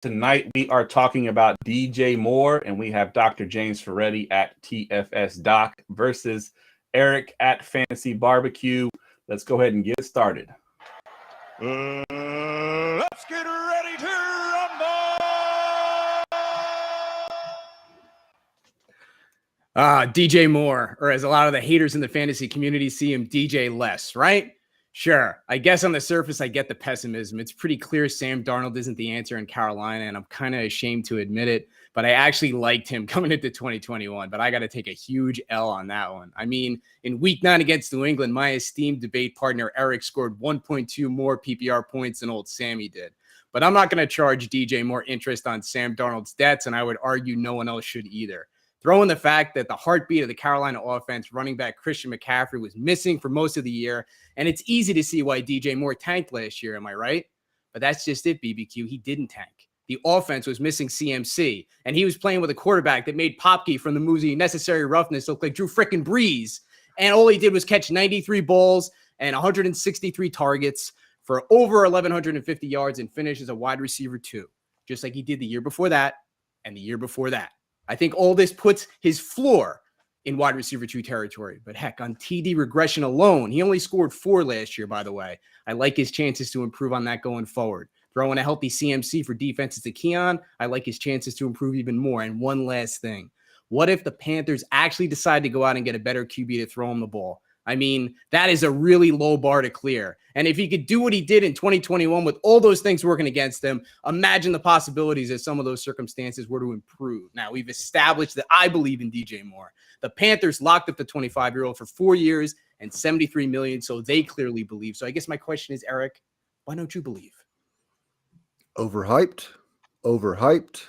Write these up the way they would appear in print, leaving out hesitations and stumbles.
Tonight we are talking about DJ Moore, and we have Dr. James Ferretti at TFS Doc versus Erik at Fantasy Barbecue. Let's go ahead and get started. Let's get ready to rumble! DJ Moore, or as a lot of the haters in the fantasy community see him, DJ Less, right? Sure. I guess on the surface, I get the pessimism. It's pretty clear Sam Darnold isn't the answer in Carolina, and I'm kind of ashamed to admit it, but I actually liked him coming into 2021, but I got to take a huge L on that one. I mean, in week 9 against New England, my esteemed debate partner Erik scored 1.2 more PPR points than old Sammy did. But I'm not going to charge DJ more interest on Sam Darnold's debts, and I would argue no one else should either. Throw in the fact that the heartbeat of the Carolina offense, running back Christian McCaffrey, was missing for most of the year, and it's easy to see why DJ Moore tanked last year, am I right? But that's just it, BBQ. He didn't tank. The offense was missing CMC, and he was playing with a quarterback that made Popke from the movie Necessary Roughness look like Drew frickin' Brees, and all he did was catch 93 balls and 163 targets for over 1,150 yards and finish as a wide receiver 2, just like he did the year before that and the year before that. I think all this puts his floor in wide receiver 2 territory. But heck, on TD regression alone, he only scored 4 last year, by the way. I like his chances to improve on that going forward. Throw in a healthy CMC for defenses to Keon. I like his chances to improve even more. And one last thing. What if the Panthers actually decide to go out and get a better QB to throw him the ball? I mean, that is a really low bar to clear. And if he could do what he did in 2021 with all those things working against him, imagine the possibilities if some of those circumstances were to improve. Now, we've established that I believe in DJ Moore. The Panthers locked up the 25-year-old for 4 years and $73 million, so they clearly believe. So I guess my question is, Erik, why don't you believe? Overhyped, overhyped,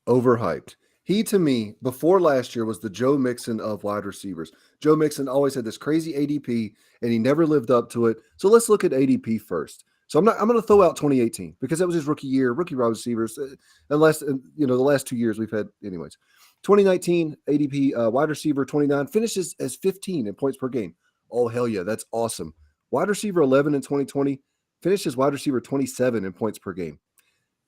overhyped. He, to me, before last year, was the Joe Mixon of wide receivers. Joe Mixon always had this crazy ADP, and he never lived up to it. So let's look at ADP first. So I'm going to throw out 2018 because that was his rookie year, rookie wide receivers. Unless the last 2 years we've had, anyways. 2019 ADP wide receiver 29 finishes as 15 in points per game. Oh hell yeah, that's awesome. Wide receiver 11 in 2020 finishes wide receiver 27 in points per game.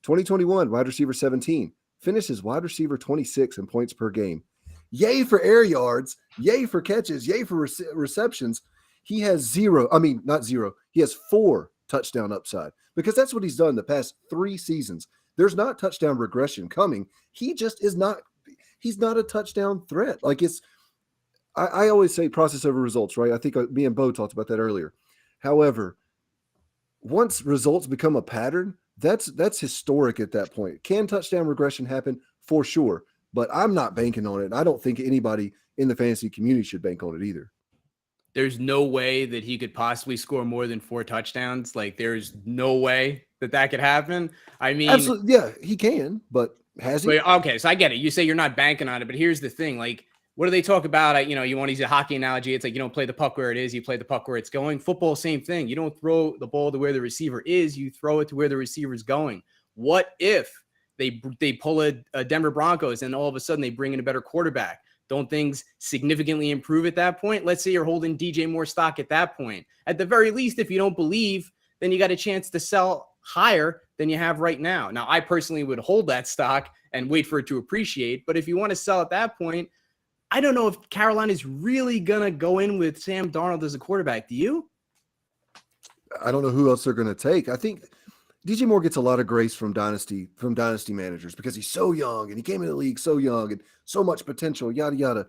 2021 wide receiver 17. Finishes wide receiver 26 in points per game. Yay for air yards. Yay for catches. Yay for receptions. He has not zero. He has 4 touchdown upside because that's what he's done the past 3 seasons. There's not touchdown regression coming. He just is not. He's not a touchdown threat. Like I always say process over results, right? I think me and Bo talked about that earlier. However, once results become a pattern, that's historic at that point. Can touchdown regression happen? For sure. But I'm not banking on it. And I don't think anybody in the fantasy community should bank on it either. There's no way that he could possibly score more than 4 touchdowns. Like, there's no way that could happen. I mean, absolutely. Yeah, he can, but has he? Okay, so I get it. You say you're not banking on it, but here's the thing. Like, what do they talk about? You want to use a hockey analogy. It's like you don't play the puck where it is. You play the puck where it's going. Football, same thing. You don't throw the ball to where the receiver is. You throw it to where the receiver is going. What if they pull a Denver Broncos and all of a sudden they bring in a better quarterback? Don't things significantly improve at that point? Let's say you're holding DJ Moore stock at that point. At the very least, if you don't believe, then you got a chance to sell higher than you have right now. Now, I personally would hold that stock and wait for it to appreciate. But if you want to sell at that point, I don't know if Carolina is really going to go in with Sam Darnold as a quarterback. Do you? I don't know who else they're going to take. I think DJ Moore gets a lot of grace from dynasty managers because he's so young and he came in the league so young and so much potential, yada, yada.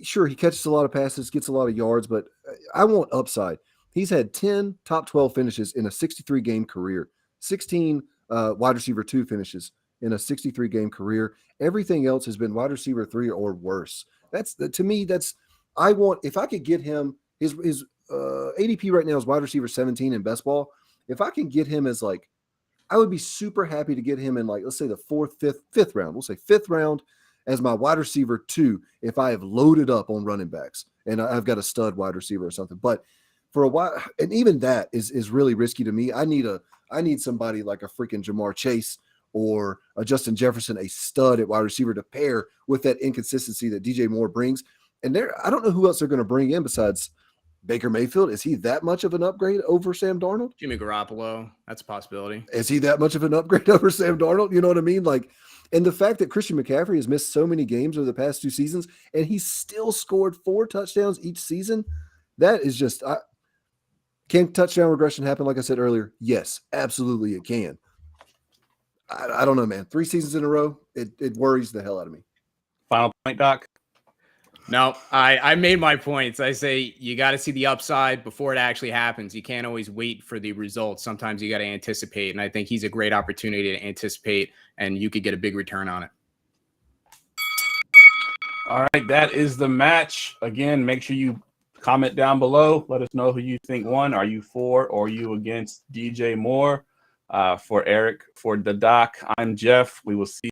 Sure, he catches a lot of passes, gets a lot of yards, but I want upside. He's had 10 top 12 finishes in a 63-game career, 16 wide receiver 2 finishes in a 63-game career. Everything else has been wide receiver 3 or worse. To me, if I could get him, his ADP right now is wide receiver 17 in best ball. If I can get him as I would be super happy to get him in let's say the 4th, 5th round. We'll say 5th round as my wide receiver 2 if I have loaded up on running backs and I've got a stud wide receiver or something. But for a while, and even that is really risky to me. I need somebody like a freaking Jamar Chase or a Justin Jefferson, a stud at wide receiver to pair with that inconsistency that DJ Moore brings. And I don't know who else they're going to bring in besides Baker Mayfield, is he that much of an upgrade over Sam Darnold? Jimmy Garoppolo, that's a possibility. Is he that much of an upgrade over Sam Darnold? You know what I mean? Like, and the fact that Christian McCaffrey has missed so many games over the past 2 seasons, and he's still scored 4 touchdowns each season, that is just can touchdown regression happen? Like I said earlier, yes, absolutely it can. I don't know, man. 3 seasons in a row, it worries the hell out of me. Final point, Doc. No, I made my points. I say you got to see the upside before it actually happens. You can't always wait for the results. Sometimes you got to anticipate, and I think he's a great opportunity to anticipate, and you could get a big return on it. All right, that is the match. Again, make sure you comment down below. Let us know who you think won. Are you for or are you against DJ Moore? For Erik, for the Doc, I'm Jeff. We will see